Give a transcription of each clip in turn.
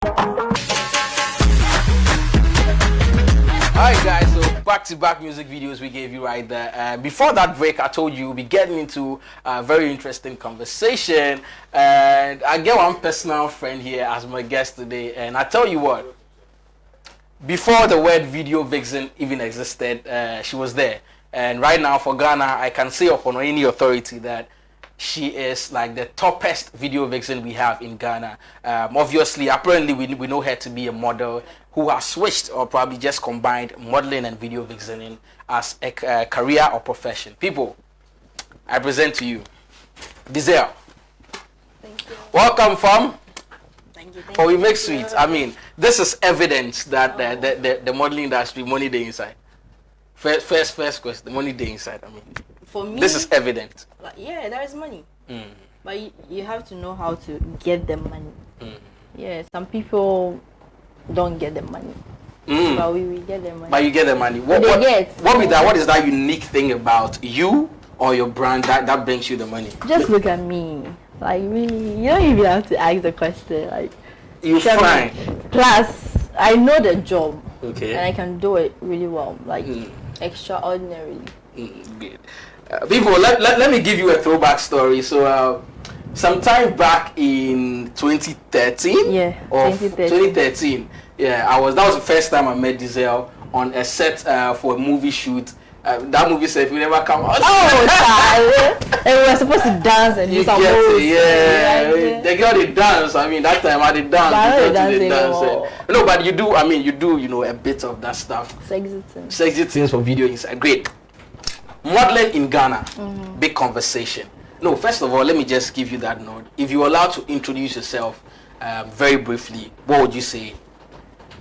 Alright guys, so back-to-back music videos we gave you right there. Before that break, I told you we'll be getting into a very interesting conversation. And I get one personal friend here as my guest today. And I tell you what, before the word video vixen even existed, she was there. And right now for Ghana, I can say upon any authority that she is like the toppest video vixen we have in Ghana. Obviously, apparently we know her to be a model who has switched or probably just combined modeling and video vixening as a career or profession. People, I present to you Dezel. Thank you. Welcome from. Thank you. We make sweets. I mean, this is evidence that the modeling industry, money day inside. First question, the money day inside. I mean, for me, this is evident. Like, yeah, there is money, but you have to know how to get the money. Yeah, some people don't get the money, but we get the money. But you get the money. What is that unique thing about you or your brand that brings you the money? Just look at me. Like, really, you don't even have to ask the question. Like, you fine. Plus, I know the job. Okay. And I can do it really well. Like, extraordinarily. Good. People, let me give you a throwback story. So, sometime back in 2013. Yeah, 2013. Yeah, that was the first time I met Dezel on a set for a movie shoot. That movie said if you never come out. Oh, and we were supposed to dance and do some moves. Yeah, the girl did dance. I mean, that time I did dance. No, but you do. I mean, you do. You know, a bit of that stuff. Sexy things for video inside. Great. Modeling in Ghana, big conversation. No, first of all, let me just give you that note. If you're allowed to introduce yourself very briefly, what would you say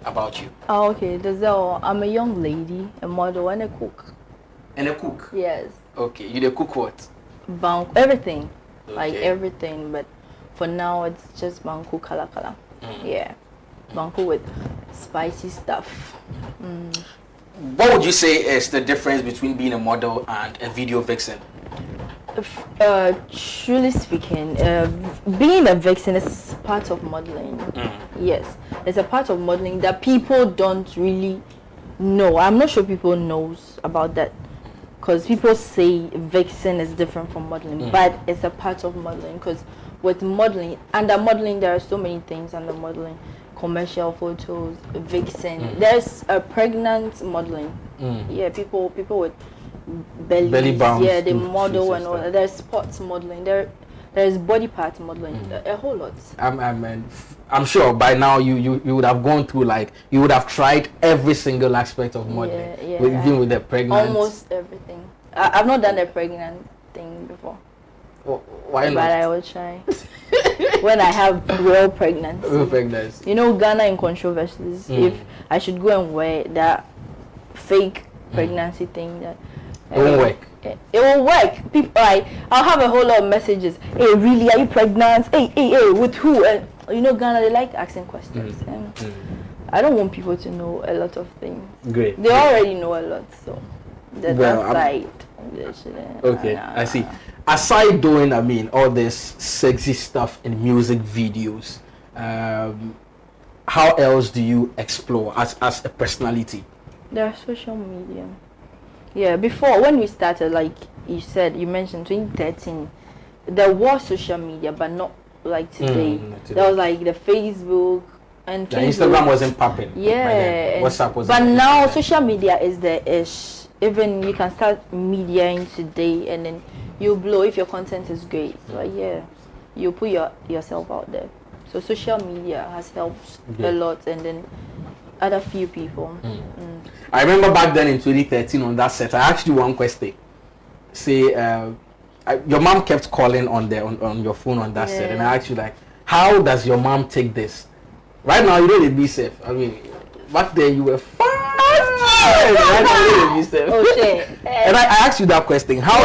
about you? Oh, okay. Dezel, I'm a young lady, a model, and a cook. And a cook? Yes. Okay, you the cook what? Everything. Okay. Like everything, but for now it's just banku kala. Yeah. Banku with spicy stuff. What would you say is the difference between being a model and a video vixen? Truly speaking, being a vixen is part of modeling. Yes, it's a part of modeling that people don't really know. I'm not sure people knows about that, because people say vixen is different from modeling, but it's a part of modeling. Because with modeling, under modeling there are so many things under modeling. Commercial photos, vixen. There's a pregnant modeling. Yeah, people with belly bounce. Yeah, they model and all that. There's sports modeling. There's body part modeling. A whole lot. I'm sure by now you would have gone through, like, you would have tried every single aspect of modeling. Yeah, even with the pregnant. Almost everything. I've not done the pregnant thing before. Why not? But I will try. When I have real pregnancy. Real pregnancy. You know, Ghana in controversies. If I should go and wear that fake pregnancy thing, that it won't work. It will work. People, I'll have a whole lot of messages. Hey, really? Are you pregnant? Hey, with who? And you know, Ghana, they like asking questions. I don't want people to know a lot of things. Great. They already know a lot, so that side. Okay, I see. Aside doing, I mean, all this sexy stuff in music videos, how else do you explore as a personality? There are social media. Yeah, before, when we started, like you said, you mentioned 2013, there was social media, but not like today. There was like the Facebook and Instagram wasn't popping. Yeah, WhatsApp was. But now social media is the ish. Even you can start mediaing today, and then you blow if your content is great. Like, yeah, you put yourself out there. So social media has helped a lot, and then other few people. I remember back then in 2013 on that set, I asked you one question. Say, your mom kept calling on your phone on that set, and I asked you, like, how does your mom take this? Right now, you don't need to be safe. I mean, back then you were fast. Oh shit! And I asked you that question. How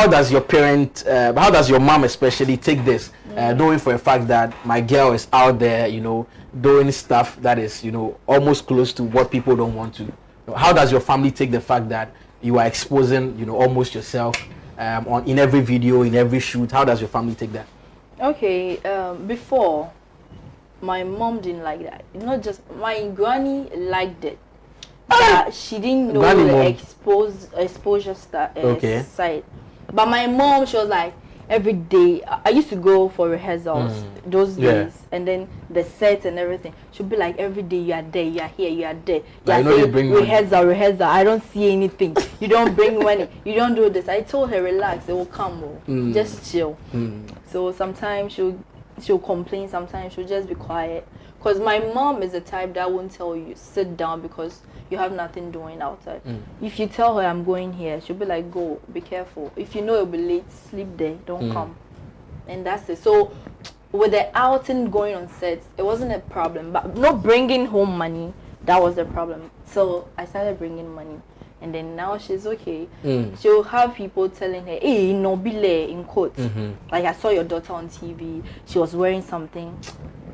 does your parent, how does your mom especially take this, knowing for a fact that my girl is out there, you know, doing stuff that is, you know, almost close to what people don't want to. How does your family take the fact that you are exposing, you know, almost yourself in every video, in every shoot? How does your family take that? Okay, before my mom didn't like that. Not just my granny liked it. She didn't know Granny the mom. exposure side. But my mom, she was like, every day I used to go for rehearsals those days, and then the sets and everything. She'll be like, every day you are there, you are here, you are there. I know you bring rehearsal. I don't see anything. You don't bring money. You don't do this. I told her, relax, it will come. Just chill. So sometimes she'll complain. Sometimes she'll just be quiet. Because my mom is the type that won't tell you sit down because you have nothing doing outside. If you tell her I'm going here, she'll be like, go, be careful. If you know you'll be late, sleep there, don't come. And that's it. So with the outing going on sets, it wasn't a problem. But not bringing home money, that was the problem. So I started bringing money. And then now she's okay. She'll have people telling her, hey, nobile, in quotes. Like, I saw your daughter on TV. She was wearing something.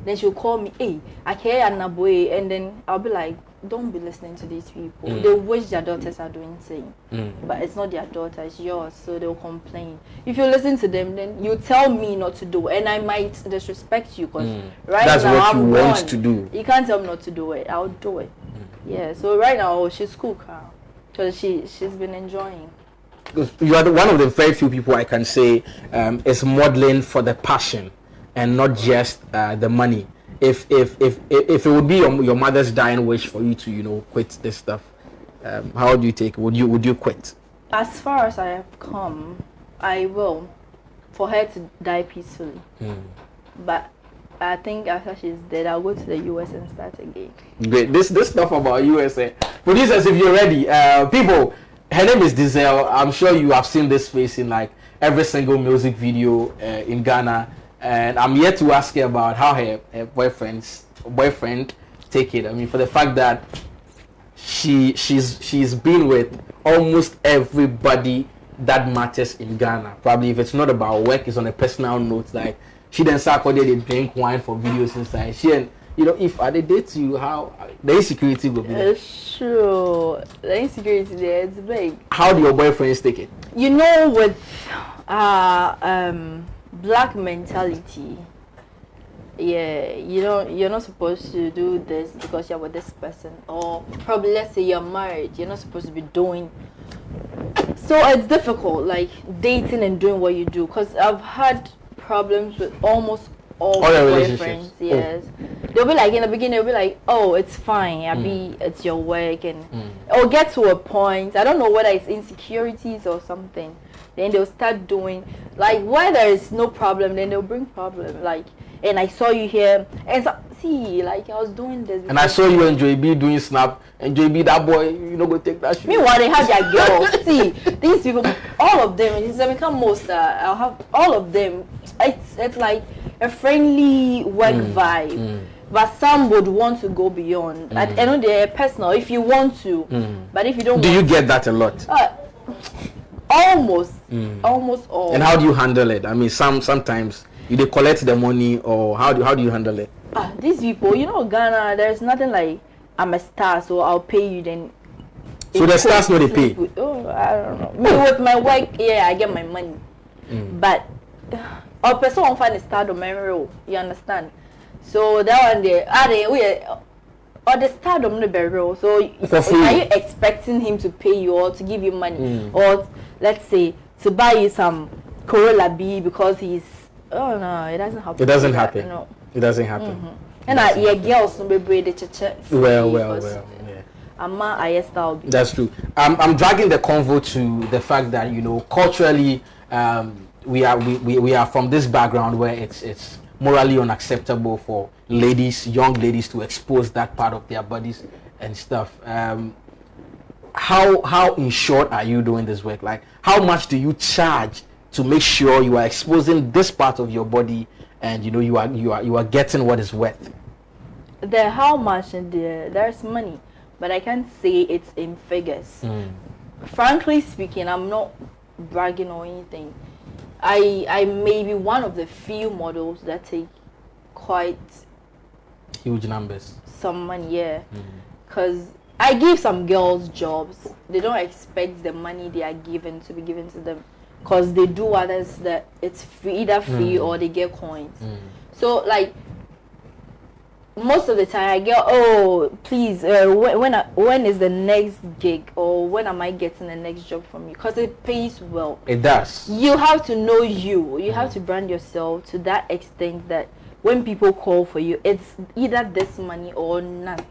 Then she'll call me, hey, I care Anaboy. And then I'll be like, don't be listening to these people. They wish their daughters are doing same. But it's not their daughter, it's yours. So they'll complain. If you listen to them, then you tell me not to do it. And I might disrespect you because right that's now what I'm you want gone. to do. You can't tell me not to do it. I'll do it. Yeah, so right now she's cool, Carl. Because she's been enjoying. You are one of the very few people I can say is modeling for the passion and not just the money. If it would be your mother's dying wish for you to quit this stuff, how do you take it? Would you quit? As far as I have come, I will, for her to die peacefully. But I think after she's dead, I'll go to the US and start again. Great. This stuff about USA. Producers, if you're ready, people. Her name is Dezel. I'm sure you have seen this face in like every single music video in Ghana. And I'm here to ask her about how her boyfriend take it. I mean, for the fact that she's been with almost everybody that matters in Ghana. Probably if it's not about work, it's on a personal note. Like she then they drink wine for videos inside. She and if I date you, how the insecurity will be there. Sure, the insecurity there is big. How do your boyfriends take it? With black mentality, you're not supposed to do this because you're with this person, or probably let's say you're married, you're not supposed to be doing. So it's difficult, like dating and doing what you do, because I've had problems with almost all my boyfriends. Yes, they'll be like in the beginning, they'll be like, oh, it's fine, it's your work, and or get to a point, I don't know whether it's insecurities or something. Then they'll start doing like where there is no problem, then they'll bring problem. Like, and I saw you here, and so, see, like I was doing this, and I saw you and JB doing snap, and JB, that boy, you know, go take that shit. Meanwhile, they have their girls. See, these people, all of them. It's become most. I'll have all of them. It's like a friendly work vibe. But some would want to go beyond. I know they're personal if you want to, but if you don't. Do you get that a lot? Almost all. And how do you handle it? I mean, sometimes they collect the money, or how do you handle it? These people, Ghana, there's nothing like I'm a star, so I'll pay you. Then so the stars know they pay. I don't know. Me with my work, I get my money, but a person won't find a star domino. You understand? So that one day, or the stardom no burial. So are you expecting him to pay you or to give you money, or let's say to buy you some Corolla B because he's no, it doesn't happen. It doesn't happen. No. It doesn't happen. And your girls no be braided cheche. Well, yeah. I style. That's true. I'm dragging the convo to the fact that culturally we are from this background where it's morally unacceptable for young ladies to expose that part of their bodies and stuff. How in short are you doing this work? Like, how much do you charge to make sure you are exposing this part of your body and you are getting what is worth? How much in there's money, but I can't say it's in figures. Frankly speaking, I'm not bragging or anything. I may be one of the few models that take quite huge numbers, some money, because I give some girls jobs. They don't expect the money they are given to be given to them, because they do others that it's free, either free or they get coins. So like most of the time I get, oh please, when is the next gig, or when am I getting the next job from you, because it pays well. It does. You have to know you have to brand yourself to that extent that when people call for you, it's either this money or none.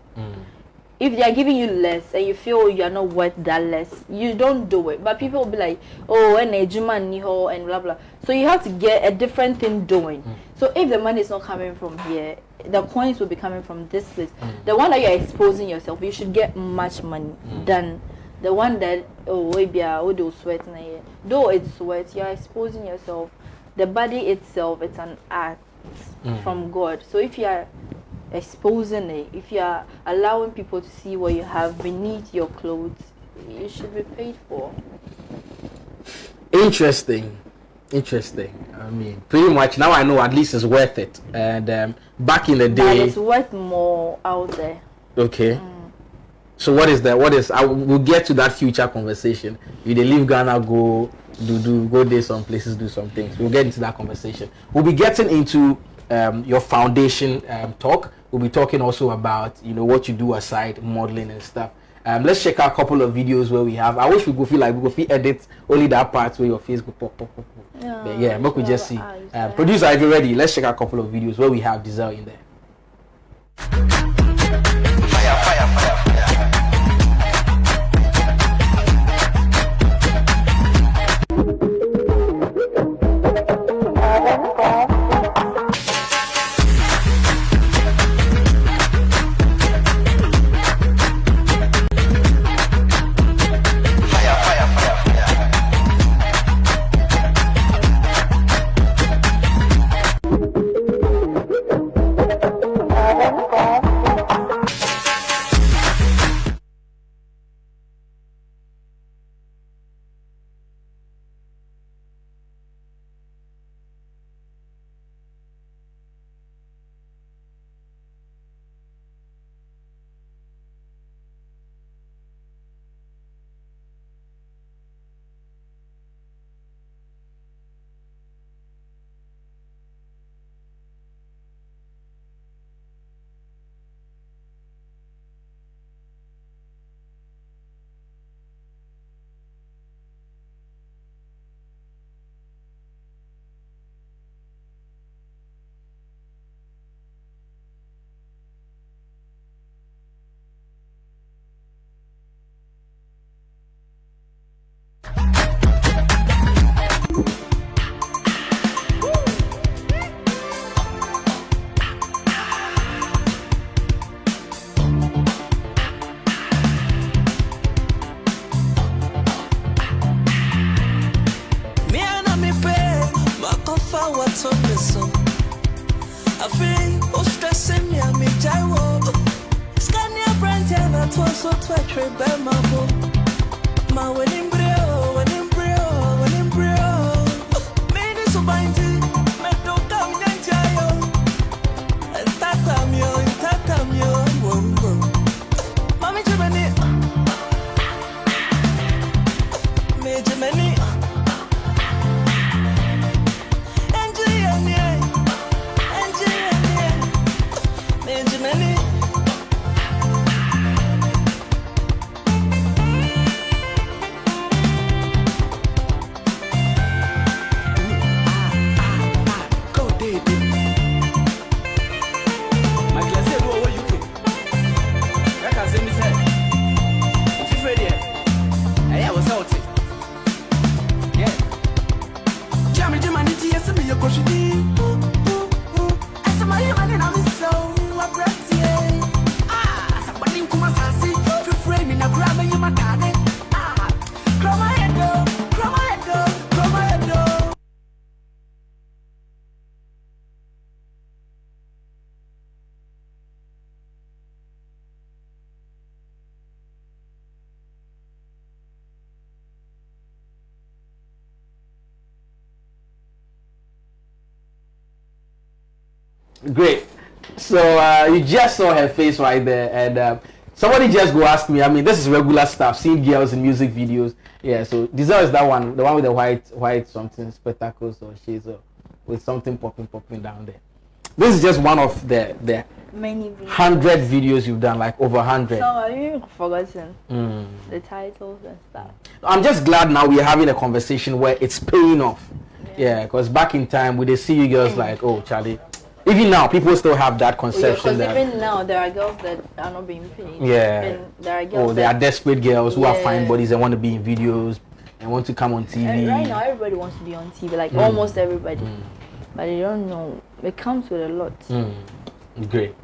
If they are giving you less and you feel you are not worth that less, you don't do it. But people will be like, oh, and and blah blah. So you have to get a different thing doing. So if the money is not coming from here, the coins will be coming from this place. The one that you're exposing yourself, you should get much money than the one that, oh, maybe I would do sweat. Though it's sweat, you're exposing yourself. The body itself, it's an act from God. So if you are exposing it, if you are allowing people to see what you have beneath your clothes, you should be paid for. Interesting. I mean, pretty much now I know at least it's worth it. And back in the day, but it's worth more out there. Okay. So what is that? We'll get to that future conversation. You they leave Ghana, go there some places, do some things. We'll get into that conversation. We'll be getting into your foundation talk. We'll be talking also about what you do aside modeling and stuff. Let's check out a couple of videos where we have. I wish we could feel like we could edit only that part where your face go pop. But yeah, we could just see. Producer, if you're ready, let's check out a couple of videos where we have Dezel in there. Great. So you just saw her face right there, and somebody just go ask me. I mean, this is regular stuff. Seeing girls in music videos. Yeah. So Dezel is that one, the one with the white something spectacles or shades, or with something popping down there. this is just one of the Many videos. 100 videos you've done, like over 100. Some I've even forgotten the titles and stuff. I'm just glad now we're having a conversation where it's paying off. Yeah, because back in time we did see you girls like, oh Charlie. Even now, people still have that conception that even now there are girls that are not being paid. Yeah. And there are girls they are desperate girls who are fine bodies and want to be in videos and want to come on TV. And right now, everybody wants to be on TV, like almost everybody. But they don't know. It comes with a lot. Great.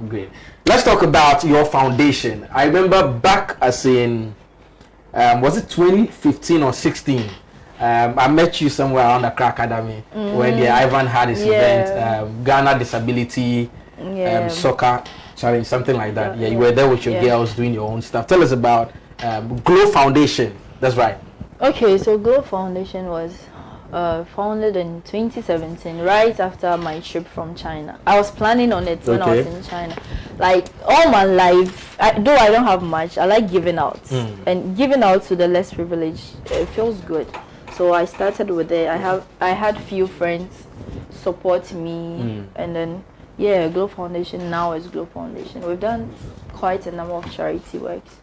Let's talk about your foundation. I remember back as in, was it 2015 or 16? I met you somewhere around the Accra Academy when Ivan had his event, Ghana Disability Soccer Challenge, something like that. Yeah, you were there with your girls doing your own stuff. Tell us about Glow Foundation. That's right. Okay, so Glow Foundation was founded in 2017, right after my trip from China. I was planning on it when I was in China. Like all my life, though I don't have much, I like giving out. And giving out to the less privileged, it feels good. So I started with it. I had few friends support me, and then Glow Foundation now is Glow Foundation. We've done quite a number of charity works.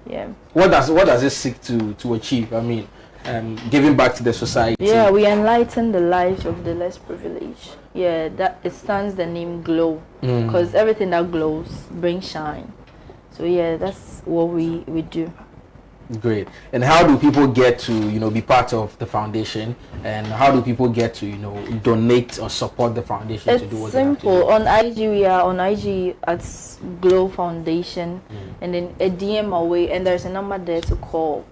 Yeah. What does it seek to achieve? I mean, giving back to the society. Yeah, we enlighten the lives of the less privileged. Yeah, that it stands the name Glow, because everything that glows brings shine. So yeah, that's what we do. Great. And how do people get to be part of the foundation, and how do people get to donate or support the foundation to do what they have to do? Simple. On IG, we are on IG at Glow Foundation, and then a DM away, and there's a number there to call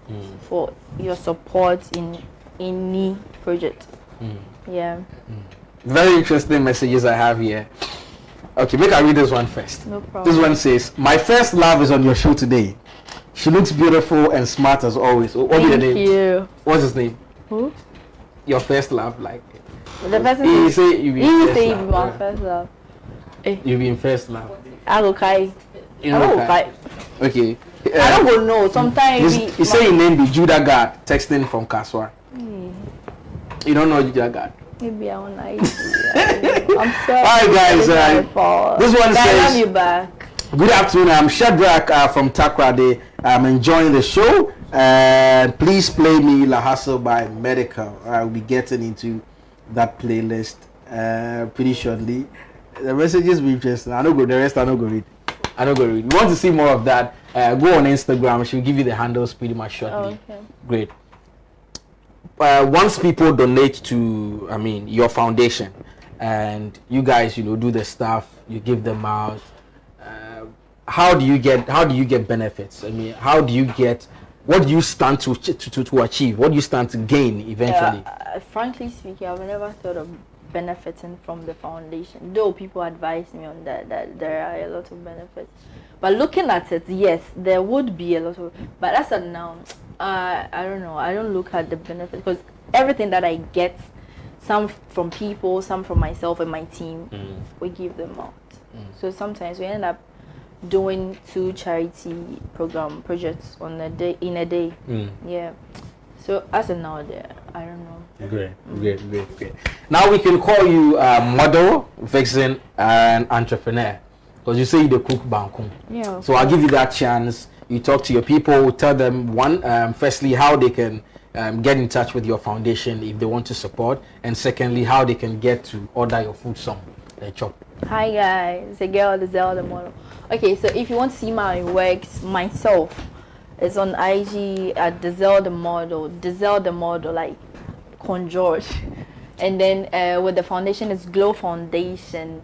for your support in any project. Yeah. Very interesting messages I have here. Okay, make I read this one first. No problem. This one says, "My first love is on your show today. She looks beautiful and smart as always." What's your name? Thank you. What's his name? Who? Your first love, like. The person. He say you be my first love. You be in first love. I go kai. Okay. I don't go know. Sometimes he say your name be Judah God texting from Kaswa. You don't know Judah God. Maybe I want to. I'm sorry. All right, guys. This one says. I love you back. Good afternoon. I'm Shadrach from Takrade. I'm enjoying the show. Please play me La Hustle by Medical. I'll be getting into that playlist pretty shortly. The messages be interesting. I don't go. The rest I don't go read. You want to see more of that? Go on Instagram. She'll give you the handles pretty much shortly. Okay. Great. Once people donate to, your foundation, and you guys, do the stuff, you give them out. How do you get benefits? I mean, what do you stand to achieve? What do you stand to gain eventually? Frankly speaking, I've never thought of benefiting from the foundation, though people advise me on that there are a lot of benefits. But looking at it, yes, there would be a lot of, but as of now, I don't know. I don't look at the benefits, because everything that I get, some from people, some from myself and my team, we give them out. So sometimes we end up doing 2 charity projects in a day. Yeah. So as of now, I don't know. Great. Now we can call you model, vixen, and entrepreneur, because you say you the cook bankum. Yeah. So I'll give you that chance. You talk to your people, tell them firstly how they can get in touch with your foundation if they want to support, and secondly how they can get to order your food some chop. Hi guys, it's a girl, Dezel the Model. Okay, so if you want to see my works myself, it's on IG at Dezel the Model, like Con George. And then with the foundation, it's Glow Foundation.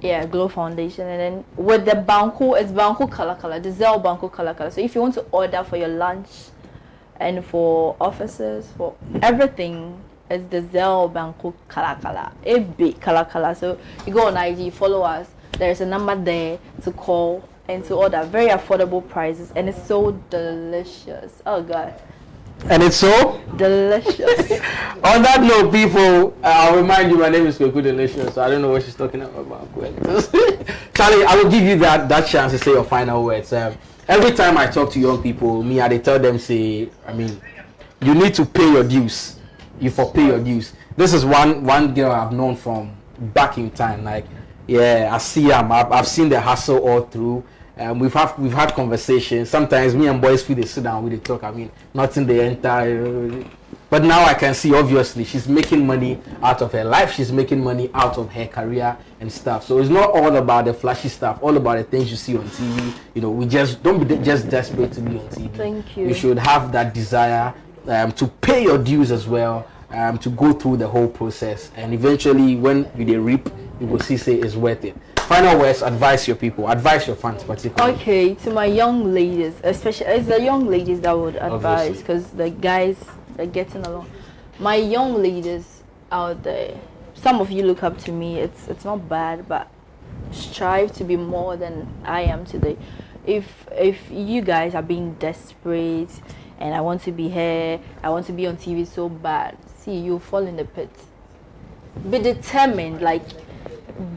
Yeah, Glow Foundation. And then with the Banku, it's Banku Kala Kala, Dezel Banku Kala Kala. So if you want to order for your lunch and for officers, for everything, it's Dezel Banku Kala Kala. A big Kala Kala. So you go on IG, follow us. There's a number there to call and to order. Very affordable prices, and it's so delicious. Oh God. And it's so delicious. On that note, people, I'll remind you, my name is Kweku Delicious, so I don't know what she's talking about. Charlie, I will give you that chance to say your final words. Every time I talk to young people, I tell them, you need to pay your dues. You pay your dues. This is one girl I've known from back in time. Like, Yeah, I see. I've seen the hustle all through. We've had conversations. Sometimes me and boys feel they sit down, we they talk. I mean, nothing they enter. But now I can see, obviously, she's making money out of her life. She's making money out of her career and stuff. So it's not all about the flashy stuff. All about the things you see on TV. You know, we just don't be just desperate to be on TV. Thank you. You should have that desire to pay your dues as well. To go through the whole process, and eventually when you reap, you will see say it's worth it. Final words, advise your people, advise your fans particularly. Okay, to my young ladies, especially it's the young ladies that would advise, because the guys are getting along. My young ladies out there, some of you look up to me. It's not bad, but strive to be more than I am today. If you guys are being desperate and I want to be here, I want to be on TV so bad, see, you fall in the pit. Be determined, like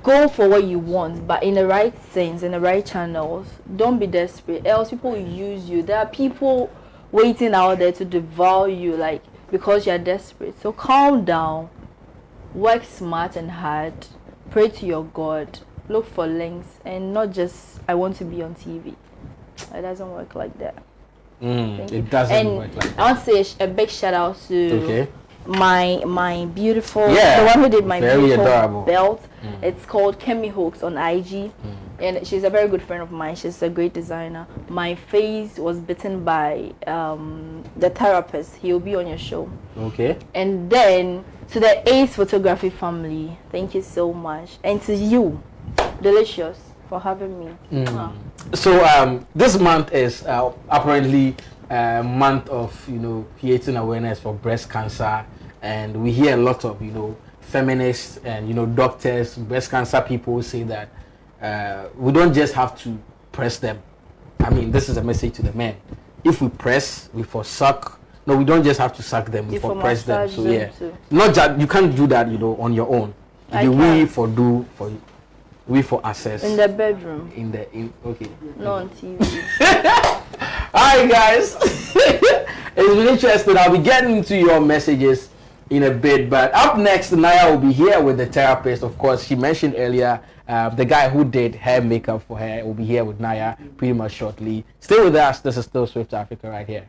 go for what you want, but in the right sense, in the right channels. Don't be desperate, else people will use you. There are people waiting out there to devour you, like, because you're desperate. So calm down, work smart and hard, pray to your God, look for links, and not just I want to be on TV. It doesn't work like that. It doesn't work like that. I want to say a big shout out to my beautiful, the one who did my beautiful adorable belt. It's called Kemi Hooks on IG, and she's a very good friend of mine. She's a great designer. My face was bitten by the therapist. He'll be on your show. Okay. And then to the Ace Photography family, thank you so much, and to you, Delicious, for having me. So this month is apparently a month of creating awareness for breast cancer, and we hear a lot of feminists and doctors, breast cancer people say that we don't just have to press them. I mean, this is a message to the men. If we press, we for suck. No, we don't just have to suck them, we for press them. So yeah, not that you can't do that on your own. We for access in the bedroom. Okay. Not on TV. Alright guys, it's been interesting. I'll be getting into your messages in a bit, but up next Naya will be here with the therapist. Of course, she mentioned earlier the guy who did hair makeup for her will be here with Naya pretty much shortly. Stay with us. This is still Swift Africa right here.